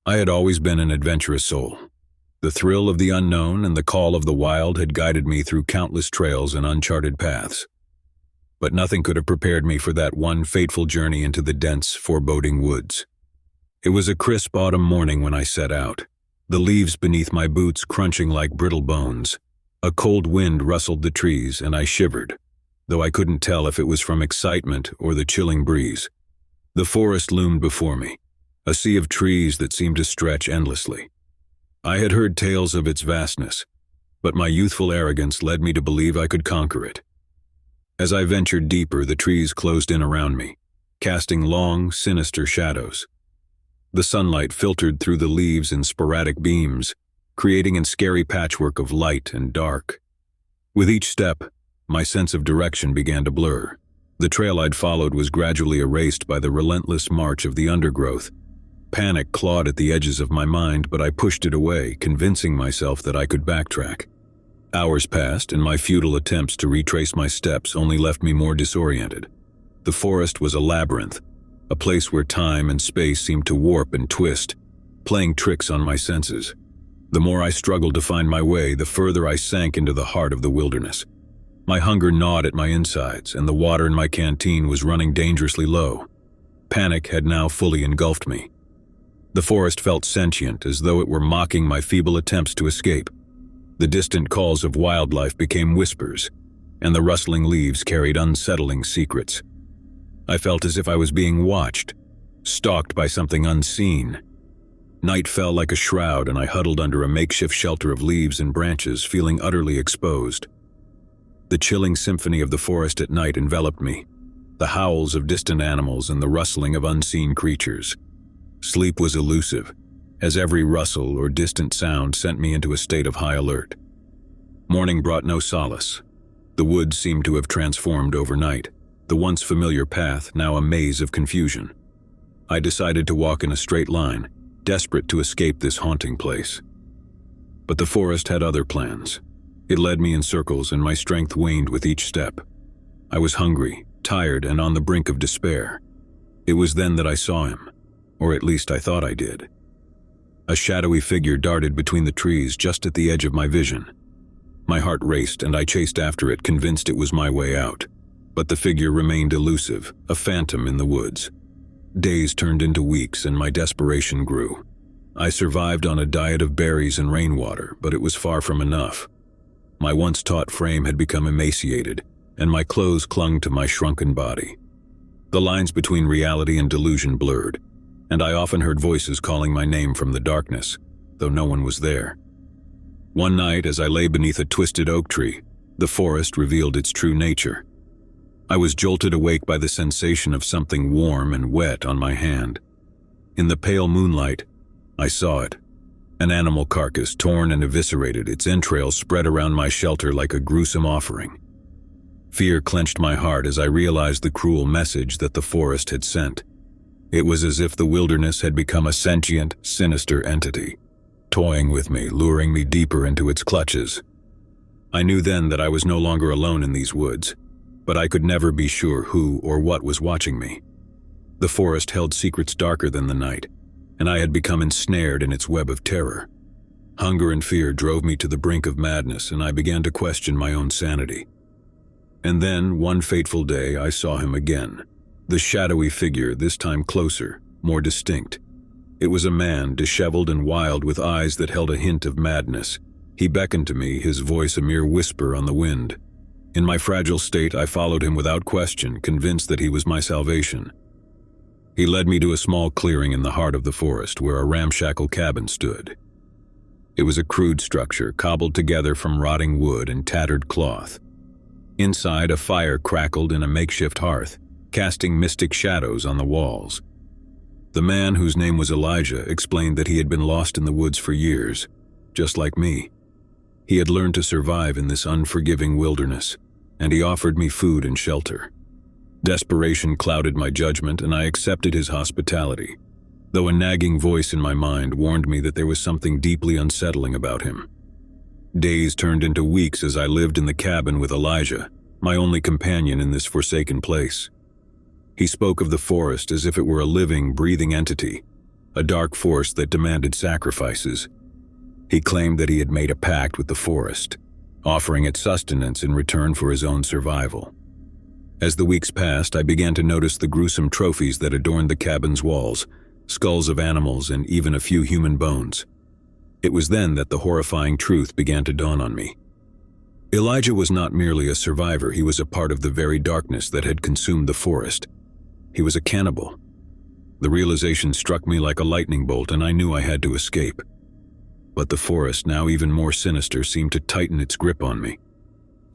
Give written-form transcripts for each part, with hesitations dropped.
I had always been an adventurous soul. The thrill of the unknown and the call of the wild had guided me through countless trails and uncharted paths. But nothing could have prepared me for that one fateful journey into the dense, foreboding woods. It was a crisp autumn morning when I set out, the leaves beneath my boots crunching like brittle bones. A cold wind rustled the trees and I shivered, though I couldn't tell if it was from excitement or the chilling breeze. The forest loomed before me, a sea of trees that seemed to stretch endlessly. I had heard tales of its vastness, but my youthful arrogance led me to believe I could conquer it. As I ventured deeper, the trees closed in around me, casting long, sinister shadows. The sunlight filtered through the leaves in sporadic beams, creating a scary patchwork of light and dark. With each step, my sense of direction began to blur. The trail I'd followed was gradually erased by the relentless march of the undergrowth. Panic clawed at the edges of my mind, but I pushed it away, convincing myself that I could backtrack. Hours passed, and my futile attempts to retrace my steps only left me more disoriented. The forest was a labyrinth, a place where time and space seemed to warp and twist, playing tricks on my senses. The more I struggled to find my way, the further I sank into the heart of the wilderness. My hunger gnawed at my insides, and the water in my canteen was running dangerously low. Panic had now fully engulfed me. The forest felt sentient, as though it were mocking my feeble attempts to escape. The distant calls of wildlife became whispers, and the rustling leaves carried unsettling secrets. I felt as if I was being watched, stalked by something unseen. Night fell like a shroud, and I huddled under a makeshift shelter of leaves and branches, feeling utterly exposed. The chilling symphony of the forest at night enveloped me, the howls of distant animals and the rustling of unseen creatures. Sleep was elusive, as every rustle or distant sound sent me into a state of high alert. Morning brought no solace. The woods seemed to have transformed overnight, the once familiar path now a maze of confusion. I decided to walk in a straight line, desperate to escape this haunting place. But the forest had other plans. It led me in circles, and my strength waned with each step. I was hungry, tired, and on the brink of despair. It was then that I saw him, or at least I thought I did. A shadowy figure darted between the trees just at the edge of my vision. My heart raced, and I chased after it, convinced it was my way out. But the figure remained elusive, a phantom in the woods. Days turned into weeks, and my desperation grew. I survived on a diet of berries and rainwater, but it was far from enough. My once taut frame had become emaciated, and my clothes clung to my shrunken body. The lines between reality and delusion blurred, and I often heard voices calling my name from the darkness, though no one was there. One night, as I lay beneath a twisted oak tree, the forest revealed its true nature. I was jolted awake by the sensation of something warm and wet on my hand. In the pale moonlight, I saw it. An animal carcass, torn and eviscerated, its entrails spread around my shelter like a gruesome offering. Fear clenched my heart as I realized the cruel message that the forest had sent. It was as if the wilderness had become a sentient, sinister entity, toying with me, luring me deeper into its clutches. I knew then that I was no longer alone in these woods, but I could never be sure who or what was watching me. The forest held secrets darker than the night, and I had become ensnared in its web of terror. Hunger and fear drove me to the brink of madness, and I began to question my own sanity. And then, one fateful day, I saw him again. The shadowy figure, this time closer, more distinct. It was a man, disheveled and wild, with eyes that held a hint of madness. He beckoned to me, his voice a mere whisper on the wind. In my fragile state, I followed him without question, convinced that he was my salvation. He led me to a small clearing in the heart of the forest, where a ramshackle cabin stood. It was a crude structure, cobbled together from rotting wood and tattered cloth. Inside, a fire crackled in a makeshift hearth, casting mystic shadows on the walls. The man, whose name was Elijah, explained that he had been lost in the woods for years, just like me. He had learned to survive in this unforgiving wilderness, and he offered me food and shelter. Desperation clouded my judgment, and I accepted his hospitality, though a nagging voice in my mind warned me that there was something deeply unsettling about him. Days turned into weeks as I lived in the cabin with Elijah, my only companion in this forsaken place. He spoke of the forest as if it were a living, breathing entity, a dark force that demanded sacrifices. He claimed that he had made a pact with the forest, offering it sustenance in return for his own survival. As the weeks passed, I began to notice the gruesome trophies that adorned the cabin's walls, skulls of animals and even a few human bones. It was then that the horrifying truth began to dawn on me. Elijah was not merely a survivor, he was a part of the very darkness that had consumed the forest. He was a cannibal. The realization struck me like a lightning bolt, and I knew I had to escape. But the forest, now even more sinister, seemed to tighten its grip on me.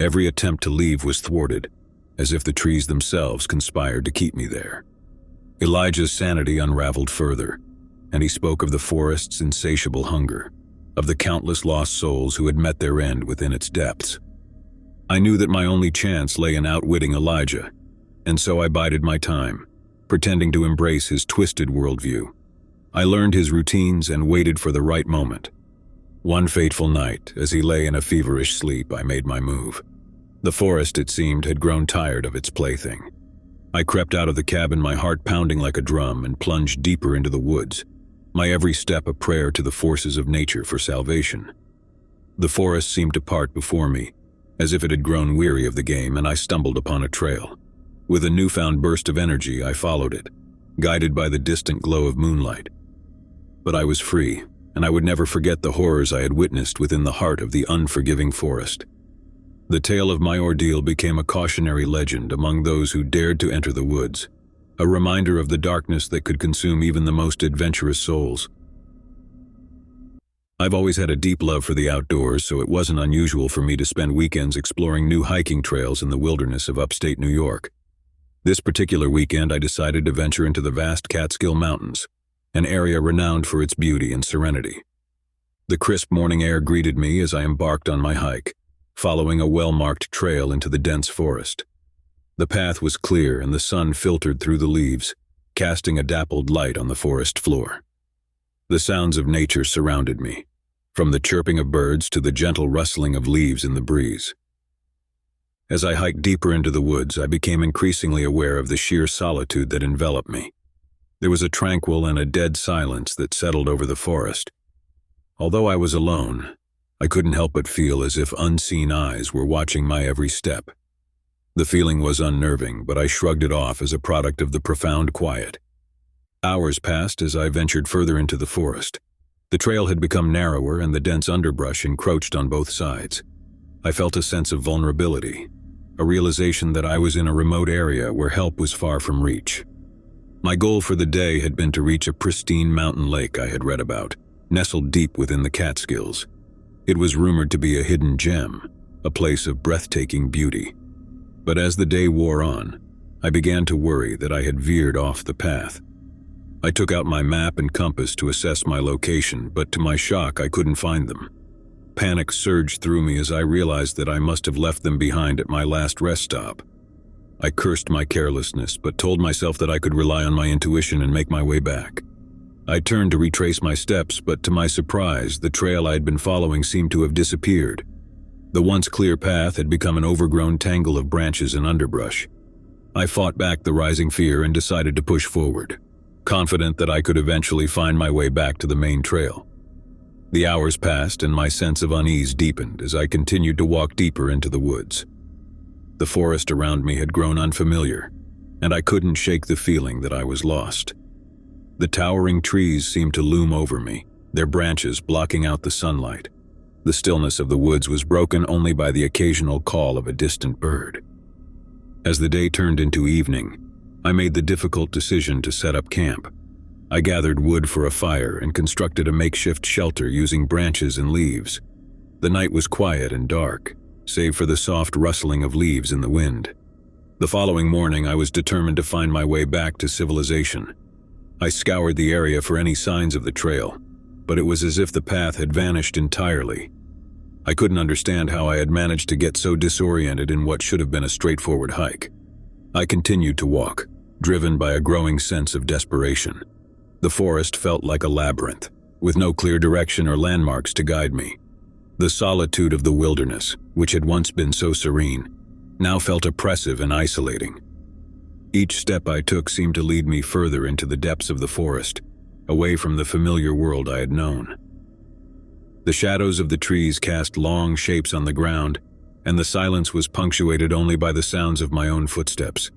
Every attempt to leave was thwarted, as if the trees themselves conspired to keep me there. Elijah's sanity unraveled further, and he spoke of the forest's insatiable hunger, of the countless lost souls who had met their end within its depths. I knew that my only chance lay in outwitting Elijah, and so I bided my time, pretending to embrace his twisted worldview. I learned his routines and waited for the right moment. One fateful night, as he lay in a feverish sleep, I made my move. The forest, it seemed, had grown tired of its plaything. I crept out of the cabin, my heart pounding like a drum, and plunged deeper into the woods, my every step a prayer to the forces of nature for salvation. The forest seemed to part before me, as if it had grown weary of the game, and I stumbled upon a trail. With a newfound burst of energy, I followed it, guided by the distant glow of moonlight. But I was free, and I would never forget the horrors I had witnessed within the heart of the unforgiving forest. The tale of my ordeal became a cautionary legend among those who dared to enter the woods, a reminder of the darkness that could consume even the most adventurous souls. I've always had a deep love for the outdoors, so it wasn't unusual for me to spend weekends exploring new hiking trails in the wilderness of upstate New York. This particular weekend, I decided to venture into the vast Catskill Mountains, an area renowned for its beauty and serenity. The crisp morning air greeted me as I embarked on my hike, following a well-marked trail into the dense forest. The path was clear and the sun filtered through the leaves, casting a dappled light on the forest floor. The sounds of nature surrounded me, from the chirping of birds to the gentle rustling of leaves in the breeze. As I hiked deeper into the woods, I became increasingly aware of the sheer solitude that enveloped me. There was a tranquil and a dead silence that settled over the forest. Although I was alone, I couldn't help but feel as if unseen eyes were watching my every step. The feeling was unnerving, but I shrugged it off as a product of the profound quiet. Hours passed as I ventured further into the forest. The trail had become narrower and the dense underbrush encroached on both sides. I felt a sense of vulnerability, a realization that I was in a remote area where help was far from reach. My goal for the day had been to reach a pristine mountain lake I had read about, nestled deep within the Catskills. It was rumored to be a hidden gem, a place of breathtaking beauty. But as the day wore on, I began to worry that I had veered off the path. I took out my map and compass to assess my location, but to my shock, I couldn't find them. Panic surged through me as I realized that I must have left them behind at my last rest stop. I cursed my carelessness, but told myself that I could rely on my intuition and make my way back. I turned to retrace my steps, but to my surprise, the trail I had been following seemed to have disappeared. The once clear path had become an overgrown tangle of branches and underbrush. I fought back the rising fear and decided to push forward, confident that I could eventually find my way back to the main trail. The hours passed and my sense of unease deepened as I continued to walk deeper into the woods. The forest around me had grown unfamiliar, and I couldn't shake the feeling that I was lost. The towering trees seemed to loom over me, their branches blocking out the sunlight. The stillness of the woods was broken only by the occasional call of a distant bird. As the day turned into evening, I made the difficult decision to set up camp. I gathered wood for a fire and constructed a makeshift shelter using branches and leaves. The night was quiet and dark, save for the soft rustling of leaves in the wind. The following morning, I was determined to find my way back to civilization. I scoured the area for any signs of the trail, but it was as if the path had vanished entirely. I couldn't understand how I had managed to get so disoriented in what should have been a straightforward hike. I continued to walk, driven by a growing sense of desperation. The forest felt like a labyrinth, with no clear direction or landmarks to guide me. The solitude of the wilderness, which had once been so serene, now felt oppressive and isolating. Each step I took seemed to lead me further into the depths of the forest, away from the familiar world I had known. The shadows of the trees cast long shapes on the ground, and the silence was punctuated only by the sounds of my own footsteps.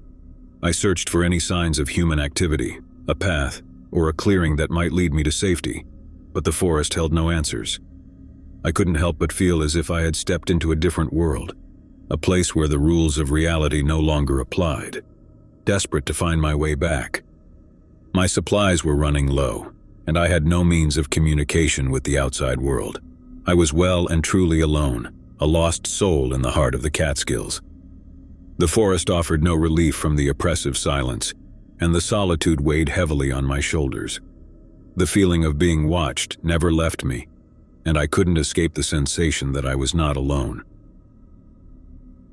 I searched for any signs of human activity, a path, or a clearing that might lead me to safety, but the forest held no answers. I couldn't help but feel as if I had stepped into a different world, a place where the rules of reality no longer applied. Desperate to find my way back. My supplies were running low, and I had no means of communication with the outside world. I was well and truly alone, a lost soul in the heart of the Catskills. The forest offered no relief from the oppressive silence, and the solitude weighed heavily on my shoulders. The feeling of being watched never left me, and I couldn't escape the sensation that I was not alone.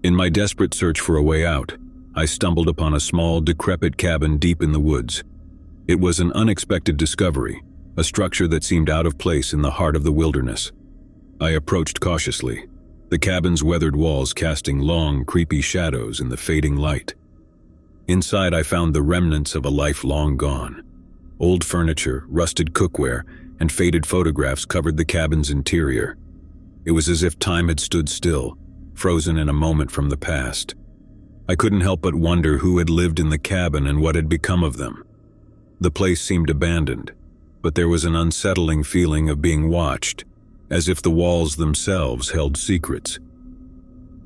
In my desperate search for a way out, I stumbled upon a small, decrepit cabin deep in the woods. It was an unexpected discovery, a structure that seemed out of place in the heart of the wilderness. I approached cautiously, the cabin's weathered walls casting long, creepy shadows in the fading light. Inside, I found the remnants of a life long gone. Old furniture, rusted cookware, and faded photographs covered the cabin's interior. It was as if time had stood still, frozen in a moment from the past. I couldn't help but wonder who had lived in the cabin and what had become of them. The place seemed abandoned, but there was an unsettling feeling of being watched, as if the walls themselves held secrets.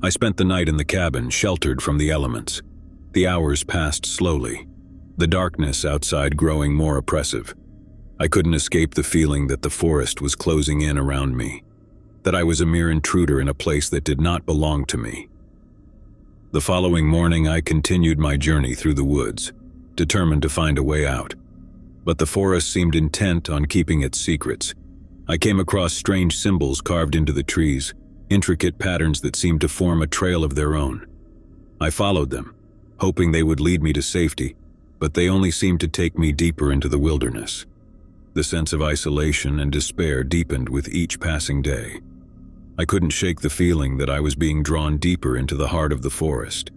I spent the night in the cabin, sheltered from the elements. The hours passed slowly, the darkness outside growing more oppressive. I couldn't escape the feeling that the forest was closing in around me, that I was a mere intruder in a place that did not belong to me. The following morning, I continued my journey through the woods, determined to find a way out. But the forest seemed intent on keeping its secrets. I came across strange symbols carved into the trees, intricate patterns that seemed to form a trail of their own. I followed them, hoping they would lead me to safety, but they only seemed to take me deeper into the wilderness. The sense of isolation and despair deepened with each passing day. I couldn't shake the feeling that I was being drawn deeper into the heart of the forest,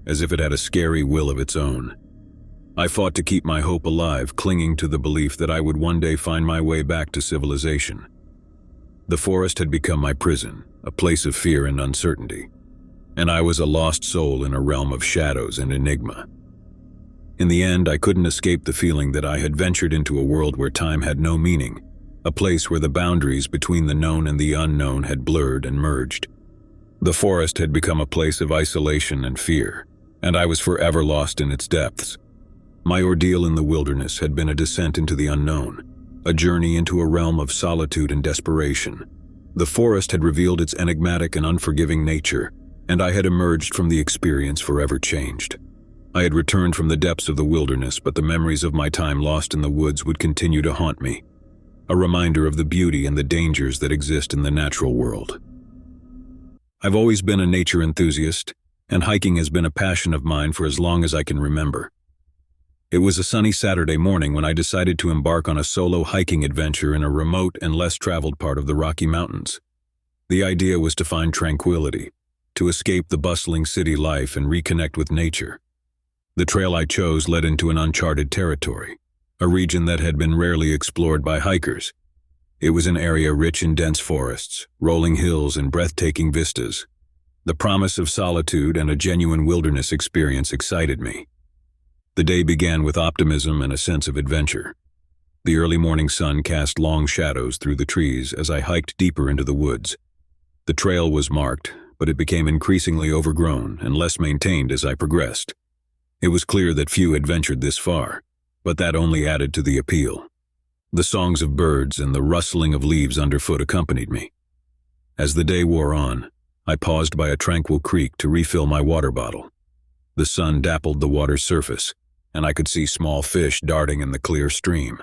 as if it had a scary will of its own. I fought to keep my hope alive, clinging to the belief that I would one day find my way back to civilization. The forest had become my prison, a place of fear and uncertainty, and I was a lost soul in a realm of shadows and enigma. In the end, I couldn't escape the feeling that I had ventured into a world where time had no meaning, a place where the boundaries between the known and the unknown had blurred and merged. The forest had become a place of isolation and fear, and I was forever lost in its depths. My ordeal in the wilderness had been a descent into the unknown, a journey into a realm of solitude and desperation. The forest had revealed its enigmatic and unforgiving nature, and I had emerged from the experience forever changed. I had returned from the depths of the wilderness, but the memories of my time lost in the woods would continue to haunt me, a reminder of the beauty and the dangers that exist in the natural world. I've always been a nature enthusiast, and hiking has been a passion of mine for as long as I can remember. It was a sunny Saturday morning when I decided to embark on a solo hiking adventure in a remote and less traveled part of the Rocky Mountains. The idea was to find tranquility, to escape the bustling city life and reconnect with nature. The trail I chose led into an uncharted territory, a region that had been rarely explored by hikers. It was an area rich in dense forests, rolling hills, and breathtaking vistas. The promise of solitude and a genuine wilderness experience excited me. The day began with optimism and a sense of adventure. The early morning sun cast long shadows through the trees as I hiked deeper into the woods. The trail was marked, but it became increasingly overgrown and less maintained as I progressed. It was clear that few had ventured this far, but that only added to the appeal. The songs of birds and the rustling of leaves underfoot accompanied me. As the day wore on, I paused by a tranquil creek to refill my water bottle. The sun dappled the water's surface, and I could see small fish darting in the clear stream.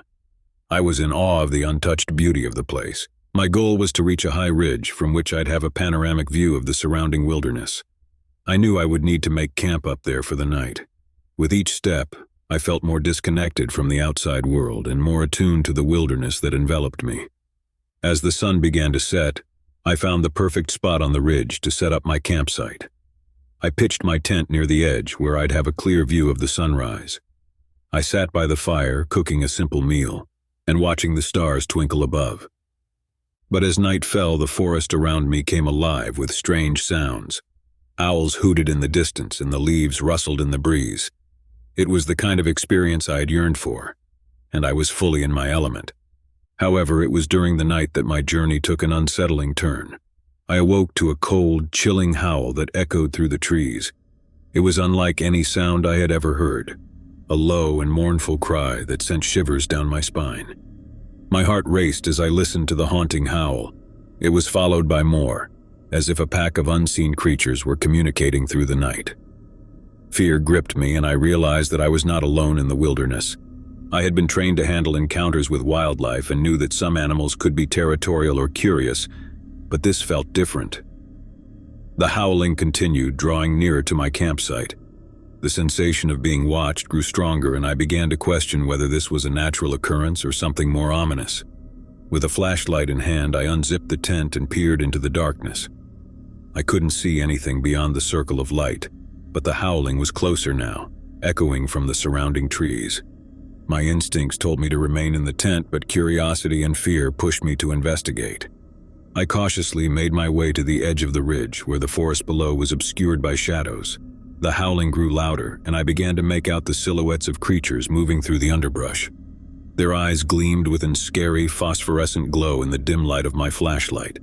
I was in awe of the untouched beauty of the place. My goal was to reach a high ridge from which I'd have a panoramic view of the surrounding wilderness. I knew I would need to make camp up there for the night. With each step, I felt more disconnected from the outside world and more attuned to the wilderness that enveloped me. As the sun began to set, I found the perfect spot on the ridge to set up my campsite. I pitched my tent near the edge where I'd have a clear view of the sunrise. I sat by the fire, cooking a simple meal, and watching the stars twinkle above. But as night fell, the forest around me came alive with strange sounds. Owls hooted in the distance and the leaves rustled in the breeze. It was the kind of experience I had yearned for, and I was fully in my element. However, it was during the night that my journey took an unsettling turn. I awoke to a cold, chilling howl that echoed through the trees. It was unlike any sound I had ever heard, a low and mournful cry that sent shivers down my spine. My heart raced as I listened to the haunting howl. It was followed by more, as if a pack of unseen creatures were communicating through the night. Fear gripped me, and I realized that I was not alone in the wilderness. I had been trained to handle encounters with wildlife and knew that some animals could be territorial or curious, but this felt different. The howling continued, drawing nearer to my campsite. The sensation of being watched grew stronger, and I began to question whether this was a natural occurrence or something more ominous. With a flashlight in hand, I unzipped the tent and peered into the darkness. I couldn't see anything beyond the circle of light, but the howling was closer now, echoing from the surrounding trees. My instincts told me to remain in the tent, but curiosity and fear pushed me to investigate. I cautiously made my way to the edge of the ridge, where the forest below was obscured by shadows. The howling grew louder, and I began to make out the silhouettes of creatures moving through the underbrush. Their eyes gleamed with a scary, phosphorescent glow in the dim light of my flashlight.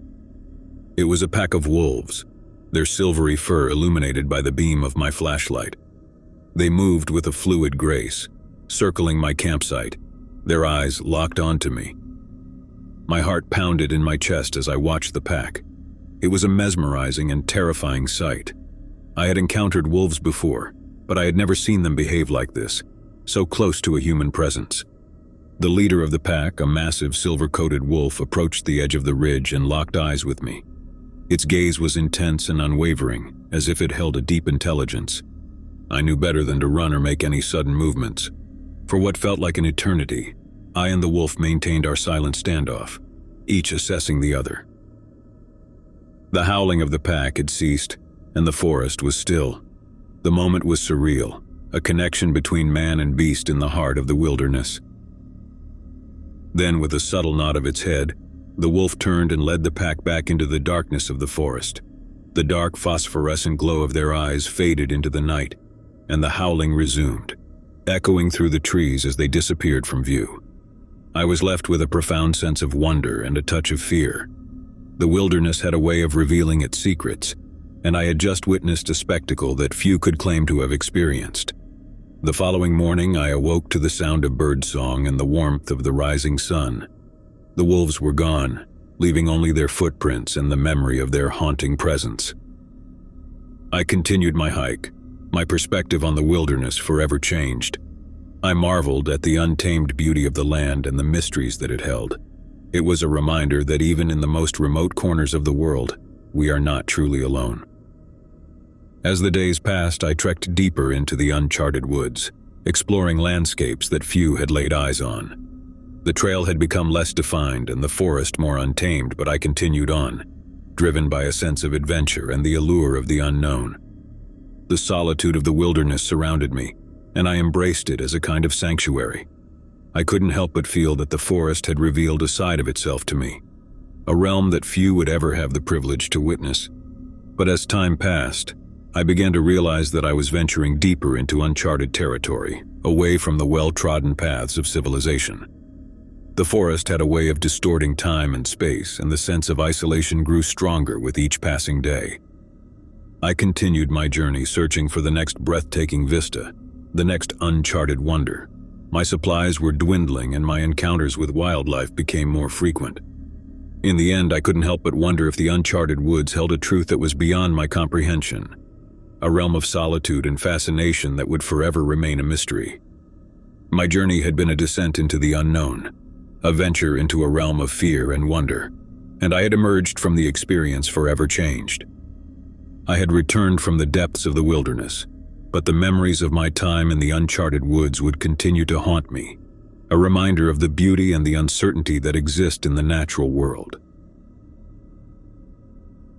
It was a pack of wolves, their silvery fur illuminated by the beam of my flashlight. They moved with a fluid grace, circling my campsite, their eyes locked onto me. My heart pounded in my chest as I watched the pack. It was a mesmerizing and terrifying sight. I had encountered wolves before, but I had never seen them behave like this, so close to a human presence. The leader of the pack, a massive silver-coated wolf, approached the edge of the ridge and locked eyes with me. Its gaze was intense and unwavering, as if it held a deep intelligence. I knew better than to run or make any sudden movements. For what felt like an eternity, I and the wolf maintained our silent standoff, each assessing the other. The howling of the pack had ceased, and the forest was still. The moment was surreal, a connection between man and beast in the heart of the wilderness. Then, with a subtle nod of its head, the wolf turned and led the pack back into the darkness of the forest. The dark, phosphorescent glow of their eyes faded into the night, and the howling resumed, echoing through the trees as they disappeared from view. I was left with a profound sense of wonder and a touch of fear. The wilderness had a way of revealing its secrets, and I had just witnessed a spectacle that few could claim to have experienced. The following morning, I awoke to the sound of birdsong and the warmth of the rising sun. The wolves were gone, leaving only their footprints and the memory of their haunting presence. I continued my hike, my perspective on the wilderness forever changed. I marveled at the untamed beauty of the land and the mysteries that it held. It was a reminder that even in the most remote corners of the world, we are not truly alone. As the days passed, I trekked deeper into the uncharted woods, exploring landscapes that few had laid eyes on. The trail had become less defined and the forest more untamed, but I continued on, driven by a sense of adventure and the allure of the unknown. The solitude of the wilderness surrounded me, and I embraced it as a kind of sanctuary. I couldn't help but feel that the forest had revealed a side of itself to me, a realm that few would ever have the privilege to witness. But as time passed, I began to realize that I was venturing deeper into uncharted territory, away from the well-trodden paths of civilization. The forest had a way of distorting time and space, and the sense of isolation grew stronger with each passing day. I continued my journey, searching for the next breathtaking vista, the next uncharted wonder. My supplies were dwindling, and my encounters with wildlife became more frequent. In the end, I couldn't help but wonder if the uncharted woods held a truth that was beyond my comprehension, a realm of solitude and fascination that would forever remain a mystery. My journey had been a descent into the unknown, a venture into a realm of fear and wonder, and I had emerged from the experience forever changed. I had returned from the depths of the wilderness, but the memories of my time in the uncharted woods would continue to haunt me, a reminder of the beauty and the uncertainty that exist in the natural world.